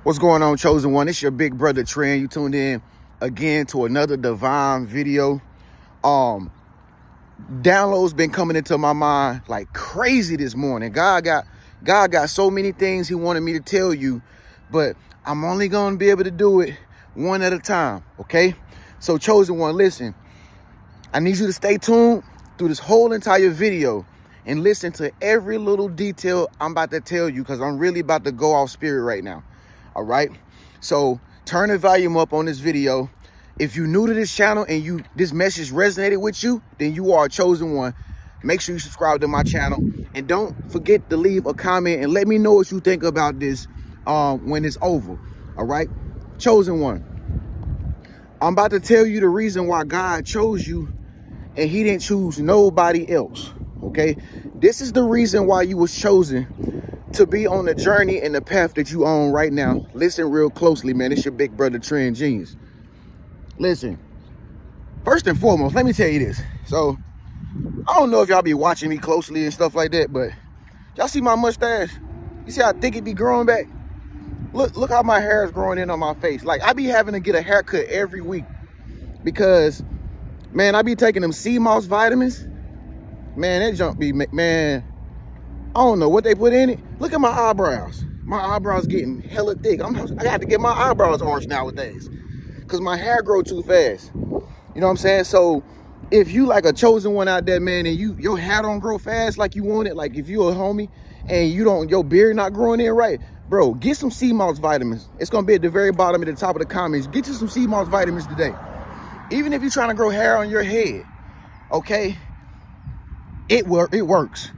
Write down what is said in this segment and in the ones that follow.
What's going on, chosen one? It's your big brother Tren. You tuned in again to another divine video. Downloads been coming into my mind like crazy this morning. God got so many things he wanted me to tell you, but I'm only going to be able to do it one at a time, okay? So chosen one, listen, I need you to stay tuned through this whole entire video and listen to every little detail I'm about to tell you, because I'm really about to go off spirit right now. All right, so turn the volume up on this video. If you're new to this channel and this message resonated with you, then you are a chosen one. Make sure you subscribe to my channel, and don't forget to leave a comment and let me know what you think about this when it's over. All right, chosen one, I'm about to tell you the reason why God chose you and he didn't choose nobody else. Okay, this is the reason why you was chosen to be on the journey and the path that you on right now. Listen real closely, man. It's your big brother Tren Genius. Listen, first and foremost, let me tell you this. So I don't know if y'all be watching me closely and stuff like that, but y'all see my mustache? You see how thick it be growing back? Look how my hair is growing in on my face. Like, I be having to get a haircut every week because, man, I be taking them sea moss vitamins. Man, that junk be, man, I don't know what they put in it. Look at my eyebrows. My eyebrows getting hella thick. I got to get my eyebrows orange nowadays because my hair grow too fast. You know what I'm saying? So if you like a chosen one out there, man, and your hair don't grow fast like you want it, like if you a homie and your beard not growing in right, bro, get some sea moss vitamins. It's gonna be at the very bottom at the top of the comments. Get you some sea moss vitamins today. Even if you're trying to grow hair on your head, okay, it works.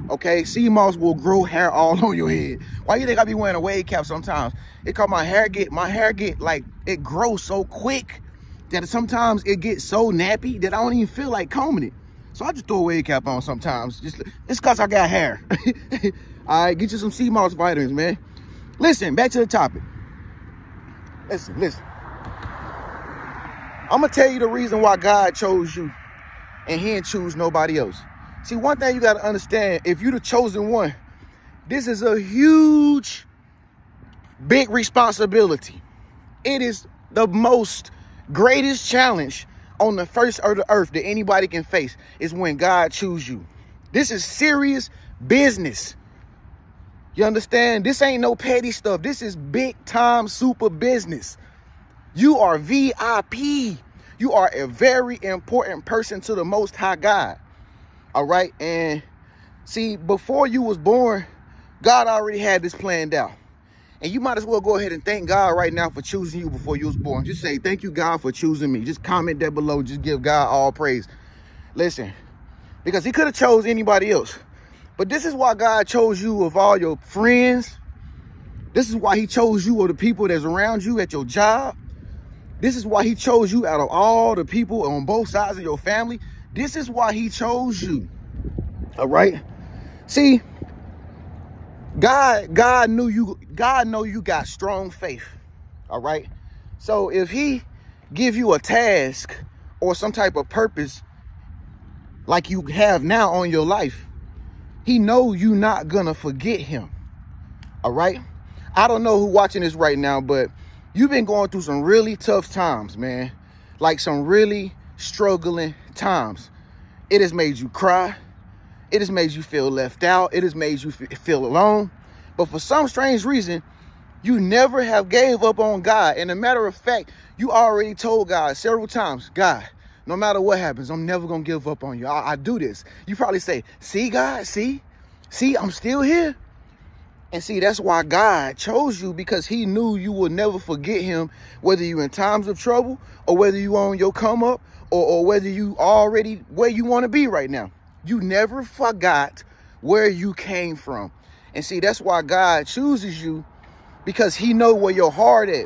Okay, sea moss will grow hair all on your head. Why you think I be wearing a wave cap sometimes? It cause my hair get like, it grows so quick that sometimes it gets so nappy that I don't even feel like combing it. So I just throw a wave cap on sometimes. It's cause I got hair. All right, get you some sea moss vitamins, man. Listen, back to the topic. Listen. I'm gonna tell you the reason why God chose you and he didn't choose nobody else. See, one thing you got to understand, if you're the chosen one, this is a huge, big responsibility. It is the greatest challenge on the face of the earth that anybody can face is when God chooses you. This is serious business. You understand? This ain't no petty stuff. This is big time super business. You are VIP. You are a very important person to the Most High God. All right, and see, before you was born, God already had this planned out. And you might as well go ahead and thank God right now for choosing you before you was born. Just say, thank you, God, for choosing me. Just comment that below. Just give God all praise. Listen, because he could have chose anybody else. But this is why God chose you of all your friends. This is why he chose you of the people that's around you at your job. This is why he chose you out of all the people on both sides of your family. This is why he chose you. All right. See, God know you got strong faith. All right. So if he give you a task or some type of purpose like you have now on your life, he know you not gonna forget him. All right. I don't know who watching this right now, but you've been going through some really tough times, man. Like some really struggling times. It has made you cry. It has made you feel left out. It has made you feel alone. But for some strange reason, you never have gave up on God. And a matter of fact, you already told God several times, God, no matter what happens, I'm never going to give up on you. I do this. You probably say, see, God, see, I'm still here. And see, that's why God chose you, because he knew you would never forget him, whether you in times of trouble or whether you on your come up or whether you already where you want to be right now. You never forgot where you came from. And see, that's why God chooses you, because he know where your heart at.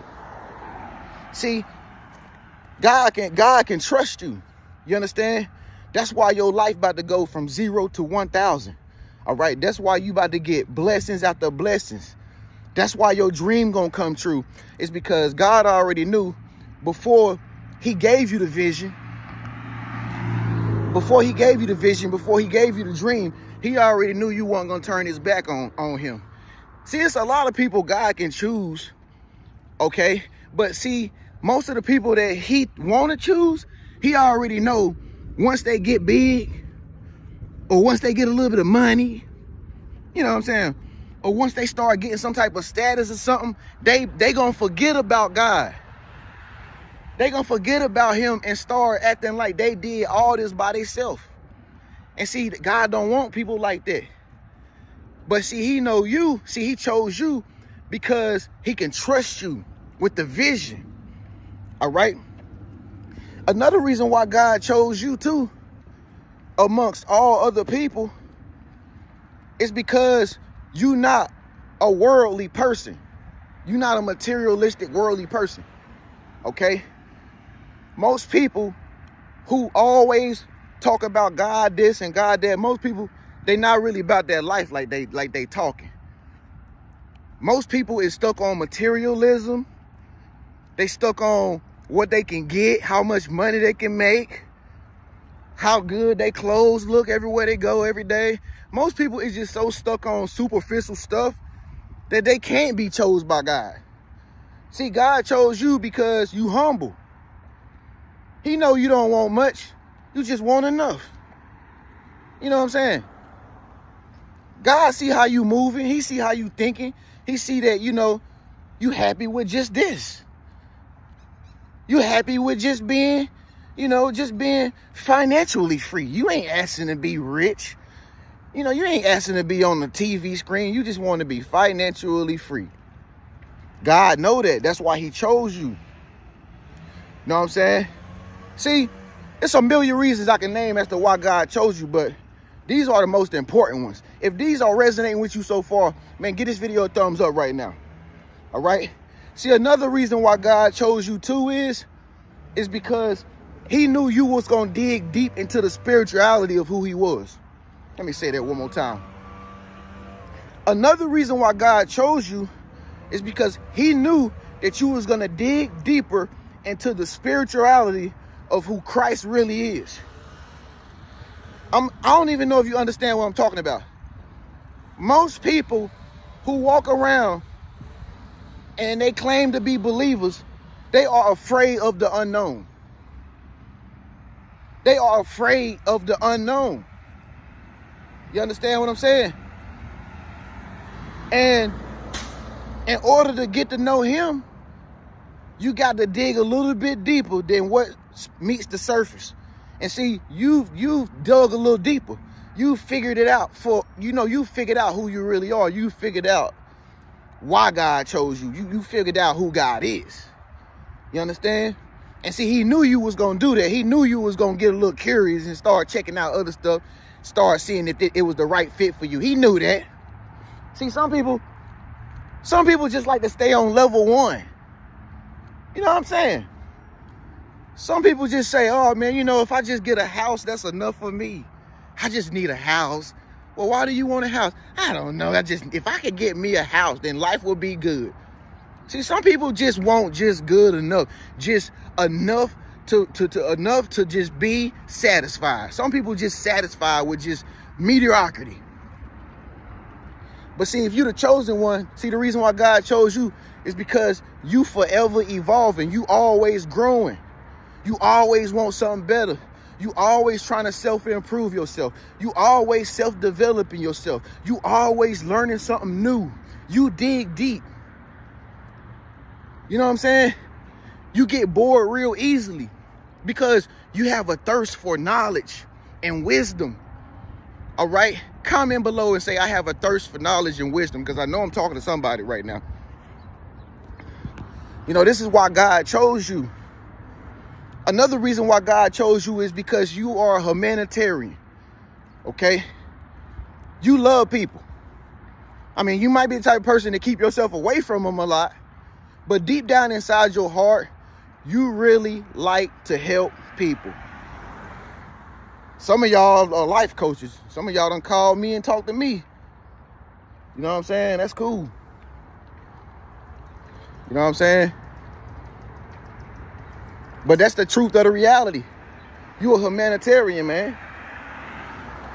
See, God can trust you. You understand? That's why your life about to go from 0 to 1,000. All right, that's why you about to get blessings after blessings. That's why your dream gonna come true. It's because God already knew before he gave you the vision, before he gave you the dream, he already knew you weren't gonna turn his back on him. See, it's a lot of people God can choose okay? But see, most of the people that he want to choose, he already know once they get big, or once they get a little bit of money, you know what I'm saying? Or once they start getting some type of status or something, they gonna forget about God. They gonna forget about him and start acting like they did all this by themselves. And see, God don't want people like that. But see, he know you. See, he chose you because he can trust you with the vision. All right? Another reason why God chose you too, amongst all other people, is because you're not a worldly person. You're not a materialistic worldly person. Okay? Most people who always talk about God this and God that, most people, they not really about that life like they talking. Most people is stuck on materialism. They stuck on what they can get, how much money they can make, how good their clothes look everywhere they go every day. Most people is just so stuck on superficial stuff that they can't be chosen by God. See, God chose you because you humble. He know you don't want much. You just want enough. You know what I'm saying? God see how you moving. He see how you thinking. He see that, you know, you happy with just this. You happy with just being, you know, just being financially free. You ain't asking to be rich. You know, you ain't asking to be on the TV screen. You just want to be financially free. God know that. That's why he chose you. Know what I'm saying? See, it's a million reasons I can name as to why God chose you, but these are the most important ones. If these are resonating with you so far, man, give this video a thumbs up right now. All right? See, another reason why God chose you too is because he knew you was going to dig deep into the spirituality of who he was. Let me say that one more time. Another reason why God chose you is because he knew that you was going to dig deeper into the spirituality of who Christ really is. I don't even know if you understand what I'm talking about. Most people who walk around and they claim to be believers, they are afraid of the unknown. They are afraid of the unknown. You understand what I'm saying? And in order to get to know him, you got to dig a little bit deeper than what meets the surface. And see, you've dug a little deeper. You figured it out you figured out who you really are. You figured out why God chose you. You figured out who God is. You understand? And see, he knew you was going to do that. He knew you was going to get a little curious and start checking out other stuff. Start seeing if it was the right fit for you. He knew that. See, some people just like to stay on level one. You know what I'm saying? Some people just say, oh, man, you know, if I just get a house, that's enough for me. I just need a house. Well, why do you want a house? I don't know. If I could get me a house, then life will be good. See, some people just want just good enough. Just enough to just be satisfied. Some people just satisfied with just mediocrity. But see, if you're the chosen one, see, the reason why God chose you is because you forever evolving. You always growing. You always want something better. You always trying to self-improve yourself. You always self-developing yourself. You always learning something new. You dig deep. You know what I'm saying? You get bored real easily because you have a thirst for knowledge and wisdom. All right? Comment below and say, I have a thirst for knowledge and wisdom, because I know I'm talking to somebody right now. You know, this is why God chose you. Another reason why God chose you is because you are a humanitarian, okay? You love people. I mean, you might be the type of person to keep yourself away from them a lot, but deep down inside your heart, you really like to help people. Some of y'all are life coaches. Some of y'all done called me and talked to me. You know what I'm saying? That's cool. You know what I'm saying? But that's the truth of the reality. You a humanitarian, man.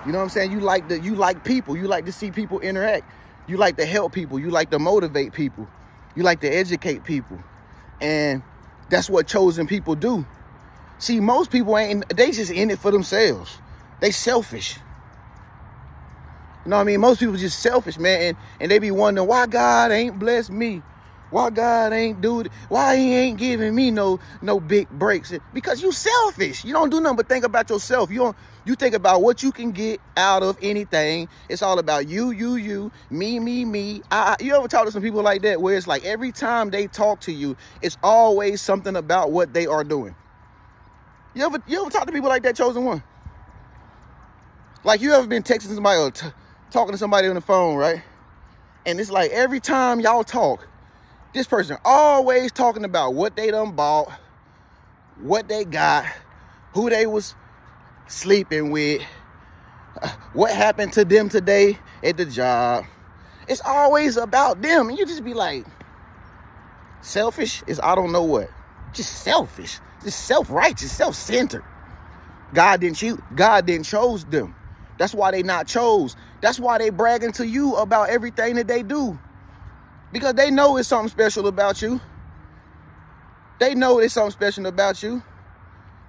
You know what I'm saying? You like people. You like to see people interact. You like to help people. You like to motivate people. You like to educate people. And that's what chosen people do. See, most people they just in it for themselves. They selfish. You know what I mean? Most people just selfish, man. And they be wondering why God ain't blessed me. Why God ain't do it? Why he ain't giving me no big breaks? Because you selfish. You don't do nothing but think about yourself. You think about what you can get out of anything. It's all about you, me, me. You ever talk to some people like that where it's like every time they talk to you, it's always something about what they are doing? You ever talk to people like that, chosen one? Like, you ever been texting somebody or talking to somebody on the phone, right? And it's like every time y'all talk, this person always talking about what they done bought, what they got, who they was sleeping with, what happened to them today at the job. It's always about them. And you just be like, selfish is I don't know what. Just selfish. Just self-righteous, self-centered. God didn't chose them. That's why they not chose. That's why they bragging to you about everything that they do. Because they know it's something special about you. They know it's something special about you.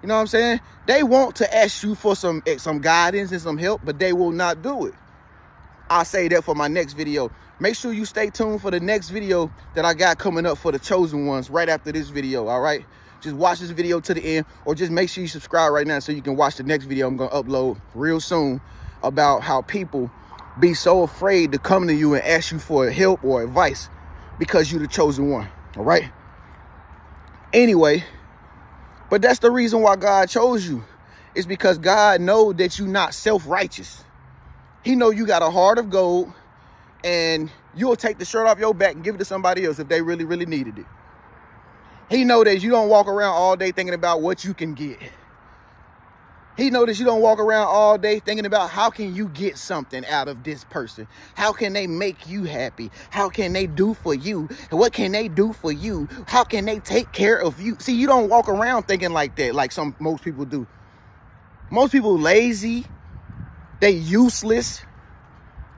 You know what I'm saying? They want to ask you for some guidance and some help, but they will not do it. I'll say that for my next video. Make sure you stay tuned for the next video that I got coming up for the chosen ones right after this video, all right? Just watch this video to the end, or just make sure you subscribe right now so you can watch the next video I'm going to upload real soon about how people be so afraid to come to you and ask you for help or advice because you're the chosen one, all right? Anyway, but that's the reason why God chose you. It's because God knows that you're not self-righteous. He know you got a heart of gold, and you'll take the shirt off your back and give it to somebody else if they really, really needed it. He know that you don't walk around all day thinking about what you can get. He know that you don't walk around all day thinking about how can you get something out of this person? How can they make you happy? How can they do for you? What can they do for you? How can they take care of you? See, you don't walk around thinking like that, like most people do. Most people lazy. They useless,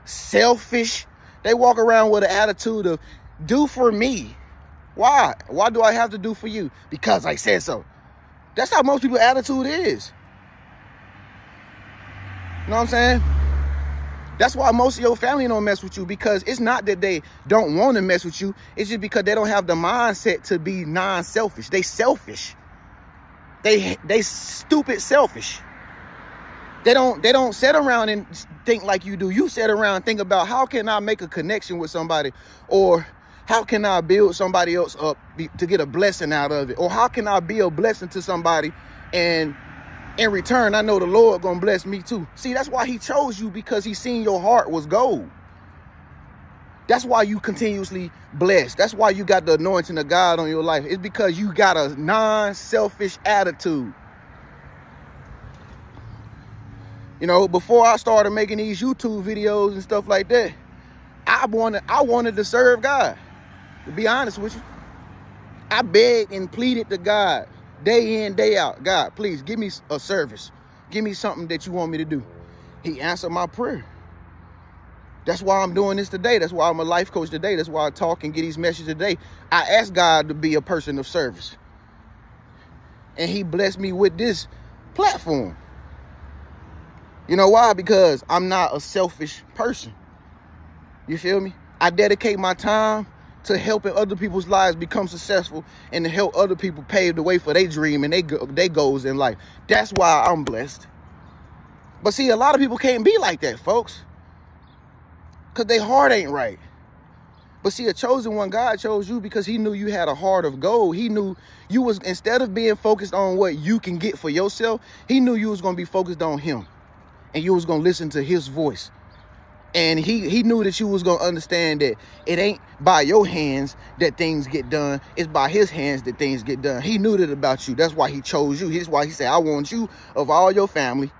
selfish. They walk around with an attitude of do for me. Why? Why do I have to do for you? Because I said so. That's how most people's attitude is. You know what I'm saying? That's why most of your family don't mess with you, because it's not that they don't want to mess with you. It's just because they don't have the mindset to be non-selfish. They selfish. They stupid selfish. They don't sit around and think like you do. You sit around and think about how can I make a connection with somebody, or how can I build somebody else up to get a blessing out of it? Or how can I be a blessing to somebody, and in return, I know the Lord gonna bless me too. See, that's why he chose you, because he seen your heart was gold. That's why you continuously blessed. That's why you got the anointing of God on your life. It's because you got a non-selfish attitude. You know, before I started making these YouTube videos and stuff like that, I wanted to serve God. To be honest with you, I begged and pleaded to God day in, day out. God, please give me a service. Give me something that you want me to do. He answered my prayer. That's why I'm doing this today. That's why I'm a life coach today. That's why I talk and get these messages today. I asked God to be a person of service. And he blessed me with this platform. You know why? Because I'm not a selfish person. You feel me? I dedicate my time to helping other people's lives become successful, and to help other people pave the way for their dream and their goals in life. That's why I'm blessed. But see, a lot of people can't be like that, folks, because their heart ain't right. But see, a chosen one, God chose you because he knew you had a heart of gold. He knew you was, instead of being focused on what you can get for yourself, he knew you was going to be focused on him, and you was going to listen to his voice. And he knew that you was going to understand that it ain't by your hands that things get done. It's by his hands that things get done. He knew that about you. That's why he chose you. That's why he said, I want you of all your family.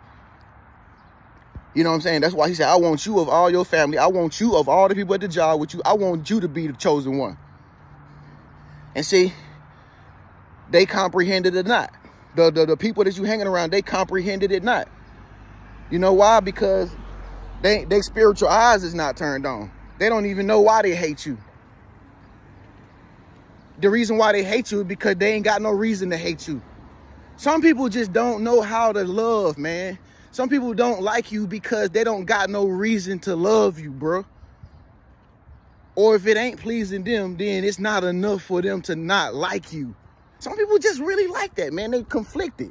You know what I'm saying? That's why he said, I want you of all your family. I want you of all the people at the job with you. I want you to be the chosen one. And see, they comprehended it not. The people that you hanging around, they comprehended it not. You know why? Because they spiritual eyes is not turned on. They don't even know why they hate you. the reason why they hate you is because they ain't got no reason to hate you. Some people just don't know how to love, man. Some people don't like you because they don't got no reason to love you, bro. Or if it ain't pleasing them, then it's not enough for them to not like you. Some people just really like that, man. They conflicted.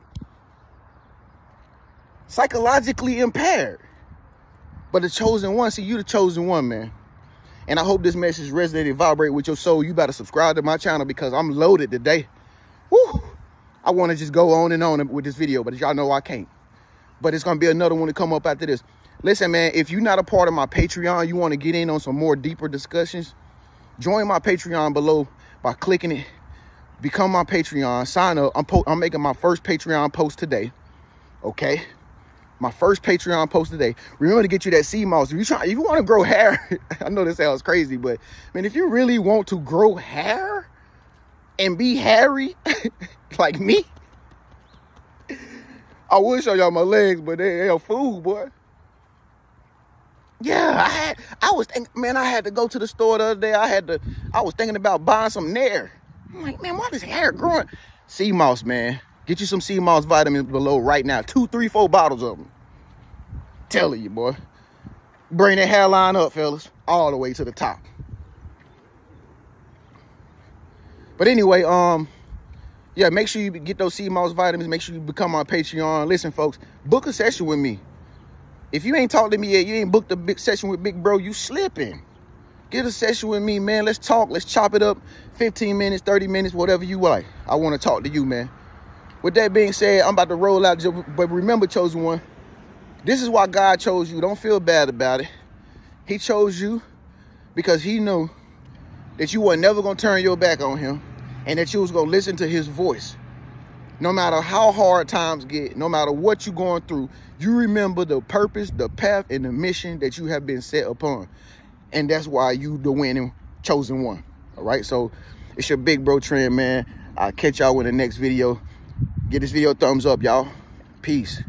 Psychologically impaired. But the chosen one, see, you the chosen one, man. And I hope this message resonated and vibrate with your soul. You better subscribe to my channel because I'm loaded today. Woo! I want to just go on and on with this video, but y'all know I can't. But it's going to be another one to come up after this. Listen, man, if you're not a part of my Patreon, you want to get in on some more deeper discussions, join my Patreon below by clicking it. Become my Patreon. Sign up. I'm making my first Patreon post today. Okay? My first Patreon post today. Remember to get you that sea moss. If you want to grow hair, I know this sounds crazy, but man, if you really want to grow hair and be hairy like me, I would show y'all my legs, but they a fool, boy. Yeah, I was thinking, man, I had to go to the store the other day. I was thinking about buying some Nair. I'm like, man, why is hair growing? Sea moss, man. Get you some sea moss vitamins below right now. 2, 3, 4 bottles of them. Telling you, boy. Bring that hairline up, fellas. All the way to the top. But anyway, yeah, make sure you get those sea moss vitamins. Make sure you become my Patreon. Listen, folks, book a session with me. If you ain't talked to me yet, you ain't booked a big session with Big Bro, you slipping. Get a session with me, man. Let's talk. Let's chop it up. 15 minutes, 30 minutes, whatever you like. I want to talk to you, man. With that being said, I'm about to roll out. But remember, chosen one, this is why God chose you. Don't feel bad about it. He chose you because he knew that you were never going to turn your back on him and that you was going to listen to his voice. No matter how hard times get, no matter what you're going through, you remember the purpose, the path, and the mission that you have been set upon. And that's why you the winning chosen one. All right. So it's your big bro Tren, man. I'll catch y'all in the next video. Get this video a thumbs up, y'all. Peace.